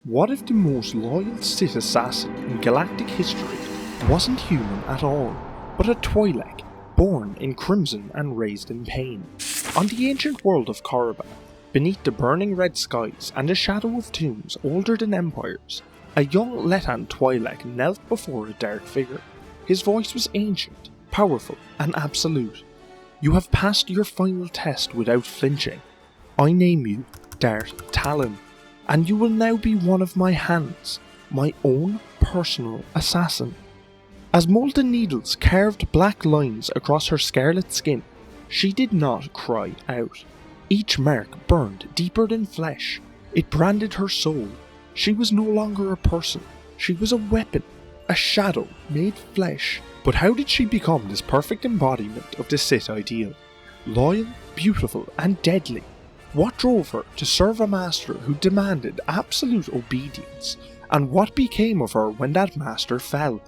What if the most loyal Sith assassin in galactic history wasn't human at all, but a Twi'lek, born in crimson and raised in pain? On the ancient world of Korriban, beneath the burning red skies and the shadow of tombs older than empires, a young Lethan Twi'lek knelt before a dark figure. His voice was ancient, powerful, and absolute. "You have passed your final test without flinching. I name you Darth Talon, and you will now be one of my hands, my own personal assassin." As molten needles carved black lines across her scarlet skin, she did not cry out. Each mark burned deeper than flesh. It branded her soul. She was no longer a person. She was a weapon, a shadow made flesh. But how did she become this perfect embodiment of the Sith ideal? Loyal, beautiful, and deadly. What drove her to serve a master who demanded absolute obedience, and what became of her when that master fell?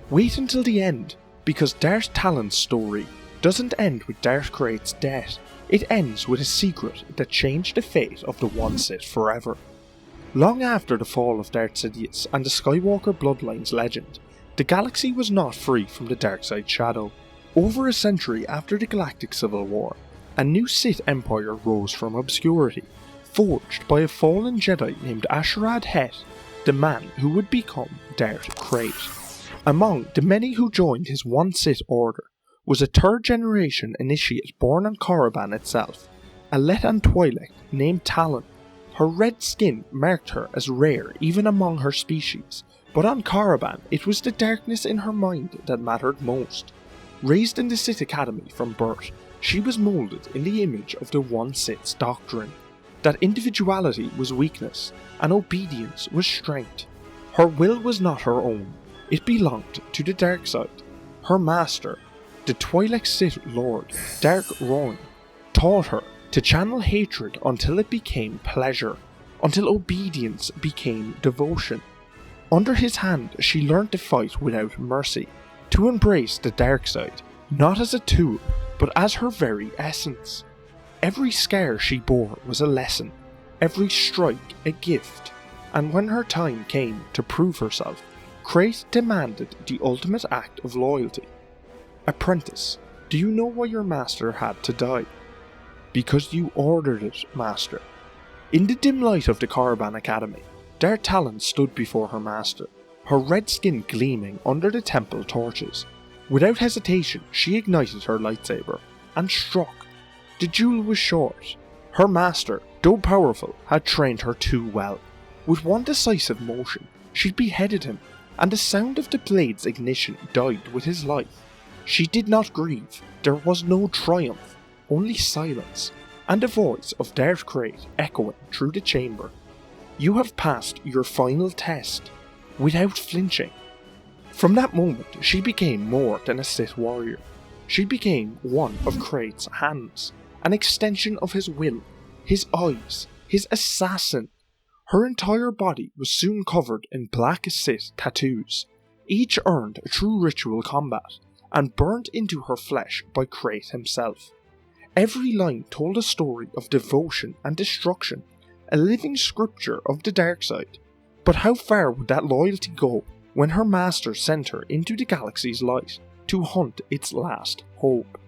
Wait until the end, because Darth Talon's story doesn't end with Darth Krayt's death. It ends with a secret that changed the fate of the One Sith forever. Long after the fall of Darth Sidious and the Skywalker bloodline's legend, the galaxy was not free from the dark side shadow. Over a century after the Galactic Civil War, a new Sith empire rose from obscurity, forged by a fallen Jedi named Asherad Het, the man who would become Darth Krayt. Among the many who joined his one Sith order was a third-generation initiate born on Korriban itself, a Lethan Twi'lek named Talon. Her red skin marked her as rare even among her species, but on Korriban it was the darkness in her mind that mattered most. Raised in the Sith Academy from birth, she was moulded in the image of the One Sith's doctrine, that individuality was weakness and obedience was strength. Her will was not her own, it belonged to the dark side. Her master, the Twi'lek Sith Lord Dark Lord, taught her to channel hatred until it became pleasure, until obedience became devotion. Under his hand she learned to fight without mercy, to embrace the dark side, not as a tool, but as her very essence. Every scar she bore was a lesson, every strike a gift, and when her time came to prove herself, Krayt demanded the ultimate act of loyalty. "Apprentice, do you know why your master had to die?" "Because you ordered it, master." In the dim light of the Korriban Academy, Darth Talon stood before her master, her red skin gleaming under the temple torches. Without hesitation, she ignited her lightsaber and struck. The duel was short. Her master, though powerful, had trained her too well. With one decisive motion, she beheaded him, and the sound of the blade's ignition died with his life. She did not grieve. There was no triumph, only silence, and the voice of Darth Krayt echoing through the chamber. "You have passed your final test, without flinching." From that moment, she became more than a Sith warrior. She became one of Krayt's hands, an extension of his will, his eyes, his assassin. Her entire body was soon covered in black Sith tattoos, each earned through ritual combat, and burned into her flesh by Krayt himself. Every line told a story of devotion and destruction, a living scripture of the dark side. But how far would that loyalty go when her master sent her into the galaxy's light to hunt its last hope?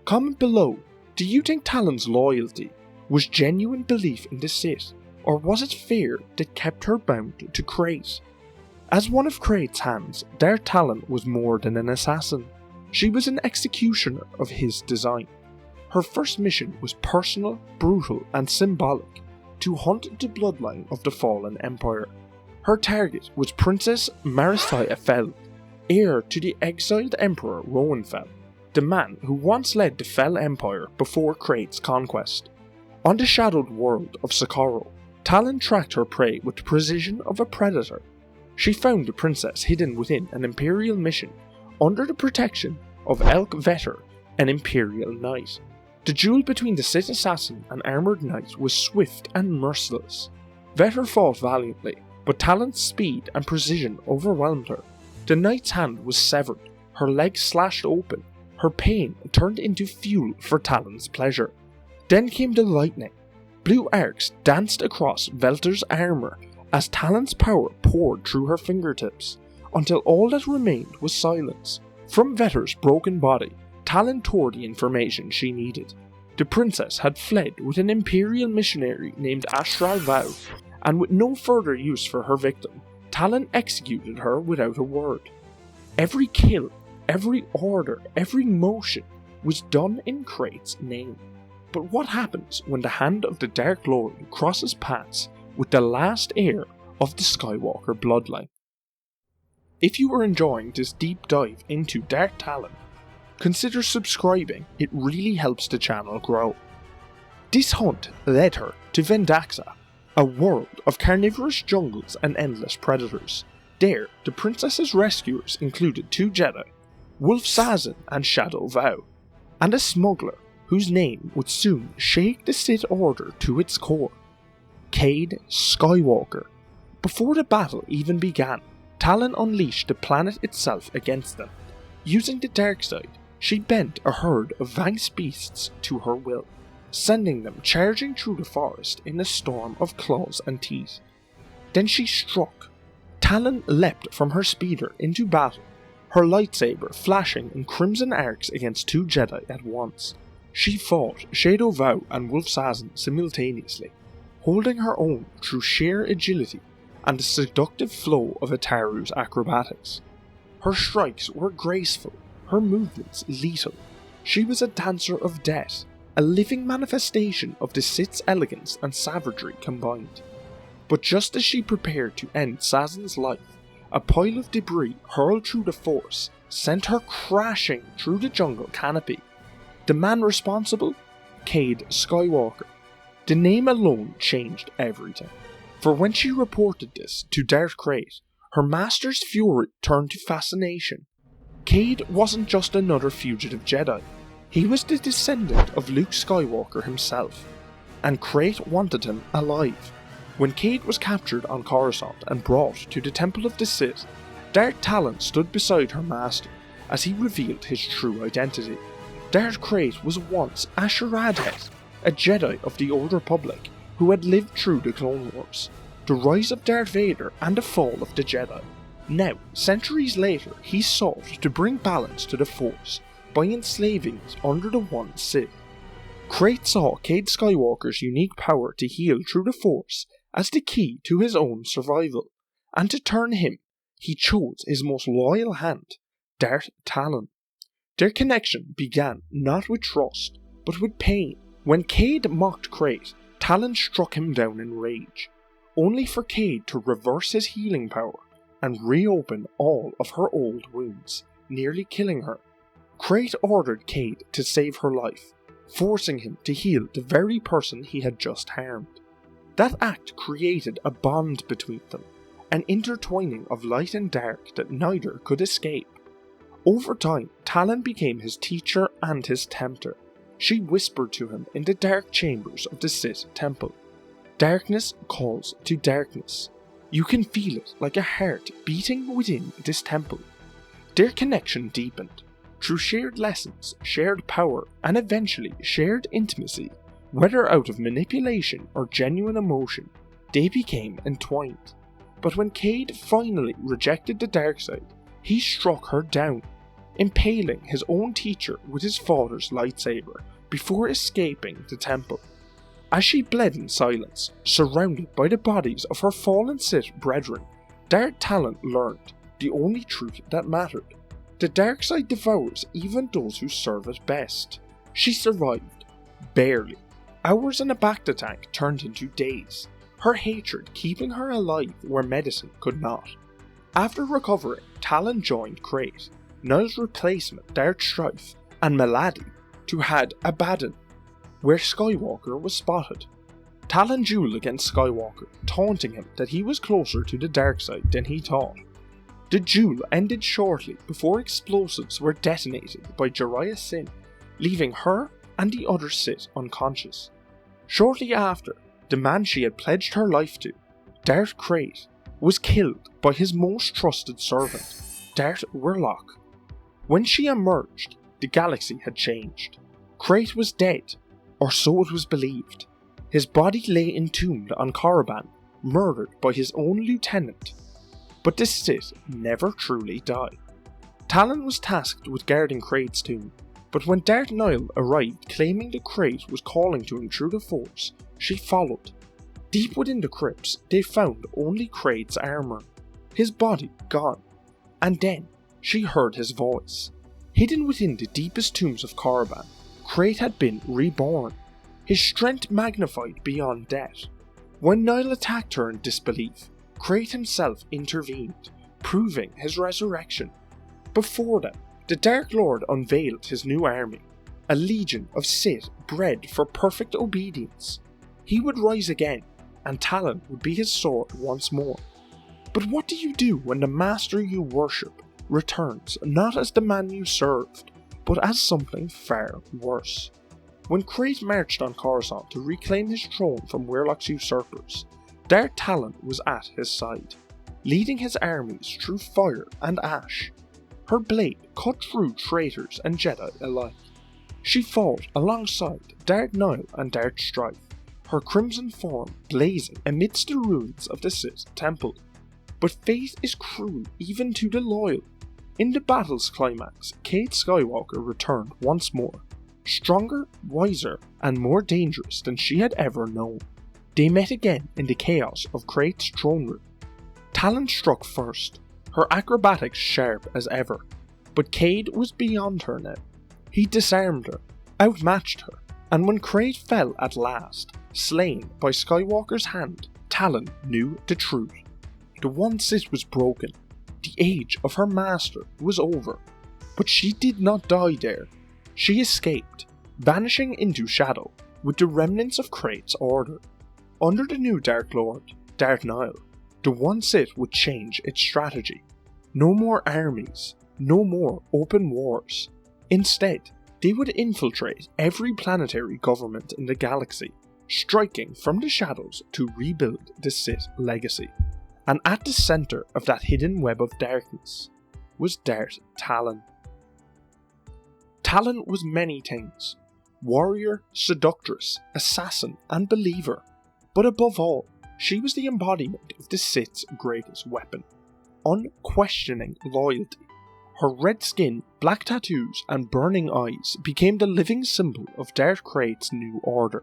Comment below, do you think Talon's loyalty was genuine belief in the Sith, or was it fear that kept her bound to Krayt? As one of Krayt's hands, Darth Talon was more than an assassin. She was an executioner of his design. Her first mission was personal, brutal, and symbolic: to hunt the bloodline of the fallen empire. Her target was Princess Marisia Fel, heir to the exiled Emperor Rowan Fel, the man who once led the Fel Empire before Krayt's conquest. On the shadowed world of Socorro, Talon tracked her prey with the precision of a predator. She found the princess hidden within an Imperial mission, under the protection of Elk Vetter, an Imperial Knight. The duel between the Sith assassin and armoured knight was swift and merciless. Vetter fought valiantly, but Talon's speed and precision overwhelmed her. The knight's hand was severed, her leg slashed open, her pain turned into fuel for Talon's pleasure. Then came the lightning. Blue arcs danced across Velter's armour as Talon's power poured through her fingertips, until all that remained was silence. From Veter's broken body, Talon tore the information she needed. The princess had fled with an Imperial missionary named Astral Vow, and with no further use for her victim, Talon executed her without a word. Every kill, every order, every motion was done in Krayt's name. But what happens when the hand of the Dark Lord crosses paths with the last heir of the Skywalker bloodline? If you are enjoying this deep dive into Darth Talon, consider subscribing, it really helps the channel grow. This hunt led her to Vendaxa, a world of carnivorous jungles and endless predators. There, the princess's rescuers included 2 Jedi, Wolf Sazin and Shadow Vow, and a smuggler whose name would soon shake the Sith Order to its core, Cade Skywalker. Before the battle even began, Talon unleashed the planet itself against them. Using the dark side, she bent a herd of Vance beasts to her will, sending them charging through the forest in a storm of claws and teeth. Then she struck. Talon leapt from her speeder into battle, her lightsaber flashing in crimson arcs against 2 Jedi at once. She fought Shadow Vow and Wolf Sazin simultaneously, holding her own through sheer agility and the seductive flow of Ataru's acrobatics. Her strikes were graceful, her movements lethal. She was a dancer of death, a living manifestation of the Sith's elegance and savagery combined. But just as she prepared to end Sazin's life, a pile of debris hurled through the Force sent her crashing through the jungle canopy. The man responsible? Cade Skywalker. The name alone changed everything. For when she reported this to Darth Krayt, her master's fury turned to fascination. Cade wasn't just another fugitive Jedi. He was the descendant of Luke Skywalker himself, and Krayt wanted him alive. When Cade was captured on Coruscant and brought to the Temple of the Sith, Darth Talon stood beside her master as he revealed his true identity. Darth Krayt was once Asher Radhet, a Jedi of the Old Republic who had lived through the Clone Wars, the rise of Darth Vader and the fall of the Jedi. Now, centuries later, he sought to bring balance to the Force by enslaving it under the one Sith. Krayt saw Cade Skywalker's unique power to heal through the Force as the key to his own survival, and to turn him, he chose his most loyal hand, Darth Talon. Their connection began not with trust, but with pain. When Cade mocked Krayt, Talon struck him down in rage, only for Cade to reverse his healing power and reopen all of her old wounds, nearly killing her. Krayt ordered Cade to save her life, forcing him to heal the very person he had just harmed. That act created a bond between them, an intertwining of light and dark that neither could escape. Over time, Talon became his teacher and his tempter. She whispered to him in the dark chambers of the Sith temple. Darkness calls to darkness. You can feel it like a heart beating within this temple. Their connection deepened, through shared lessons, shared power, and eventually shared intimacy. Whether out of manipulation or genuine emotion, they became entwined. But when Cade finally rejected the dark side, he struck her down, impaling his own teacher with his father's lightsaber before escaping the temple. As she bled in silence, surrounded by the bodies of her fallen Sith brethren, Darth Talon learned the only truth that mattered. The dark side devours even those who serve it best. She survived, barely. Hours in a Bacta tank turned into days, her hatred keeping her alive where medicine could not. After recovering, Talon joined Krayt, Niall's replacement Darth Strife, and Maladi to Had Abaddon, where Skywalker was spotted. Talon dueled against Skywalker, taunting him that he was closer to the dark side than he thought. The duel ended shortly before explosives were detonated by Jariah Sin, leaving her and the other Sith unconscious. Shortly after, the man she had pledged her life to, Darth Krayt, was killed by his most trusted servant, Darth Wirlock. When she emerged, the galaxy had changed. Krayt was dead, or so it was believed. His body lay entombed on Korriban, murdered by his own lieutenant. But the Sith never truly died. Talon was tasked with guarding Krayt's tomb, but when Darth Nihil arrived claiming that Krayt was calling to him through the Force, she followed. Deep within the crypts, they found only Krayt's armour, his body gone, and then she heard his voice. Hidden within the deepest tombs of Korriban, Krayt had been reborn, his strength magnified beyond death. When Nihil attacked her in disbelief, Krayt himself intervened, proving his resurrection. Before them, the Dark Lord unveiled his new army, a legion of Sith bred for perfect obedience. He would rise again, and Talon would be his sword once more. But what do you do when the master you worship returns not as the man you served, but as something far worse? When Krayt marched on Coruscant to reclaim his throne from Weyrloch's usurpers, Darth Talon was at his side, leading his armies through fire and ash. Her blade cut through traitors and Jedi alike. She fought alongside Darth Nihil and Darth Strife, her crimson form blazing amidst the ruins of the Sith temple. But fate is cruel even to the loyal. In the battle's climax, Cade Skywalker returned once more, stronger, wiser, and more dangerous than she had ever known. They met again in the chaos of Krayt's throne room. Talon struck first, her acrobatics sharp as ever, but Cade was beyond her now. He disarmed her, outmatched her, and when Krayt fell at last, slain by Skywalker's hand, Talon knew the truth. The one Sith was broken, the age of her master was over, but she did not die there. She escaped, vanishing into shadow with the remnants of Krayt's order. Under the new Dark Lord, Darth Nihil, the one Sith would change its strategy. No more armies, no more open wars. Instead, they would infiltrate every planetary government in the galaxy, striking from the shadows to rebuild the Sith legacy. And at the centre of that hidden web of darkness was Darth Talon. Talon was many things: warrior, seductress, assassin, and believer. But above all, she was the embodiment of the Sith's greatest weapon: unquestioning loyalty. Her red skin, black tattoos, and burning eyes became the living symbol of Darth Krayt's new order.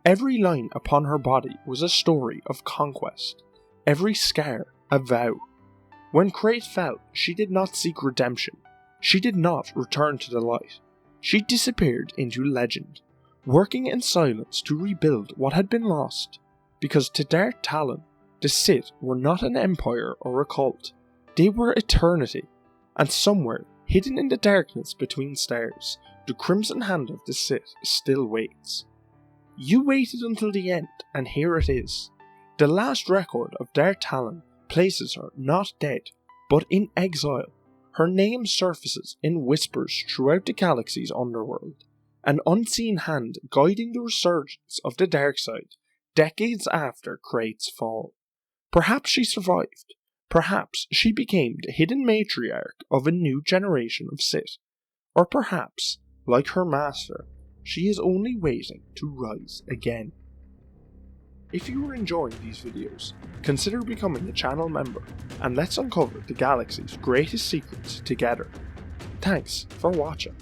Every line upon her body was a story of conquest, every scar a vow. When Krayt fell, she did not seek redemption. She did not return to the light. She disappeared into legend, working in silence to rebuild what had been lost. Because to Darth Talon, the Sith were not an empire or a cult. They were eternity, and somewhere, hidden in the darkness between stars, the crimson hand of the Sith still waits. You waited until the end, and here it is. The last record of Darth Talon places her not dead, but in exile. Her name surfaces in whispers throughout the galaxy's underworld, an unseen hand guiding the resurgence of the dark side decades after Krayt's fall. Perhaps she survived. Perhaps she became the hidden matriarch of a new generation of Sith. Or perhaps, like her master, she is only waiting to rise again. If you are enjoying these videos, consider becoming a channel member, and let's uncover the galaxy's greatest secrets together. Thanks for watching.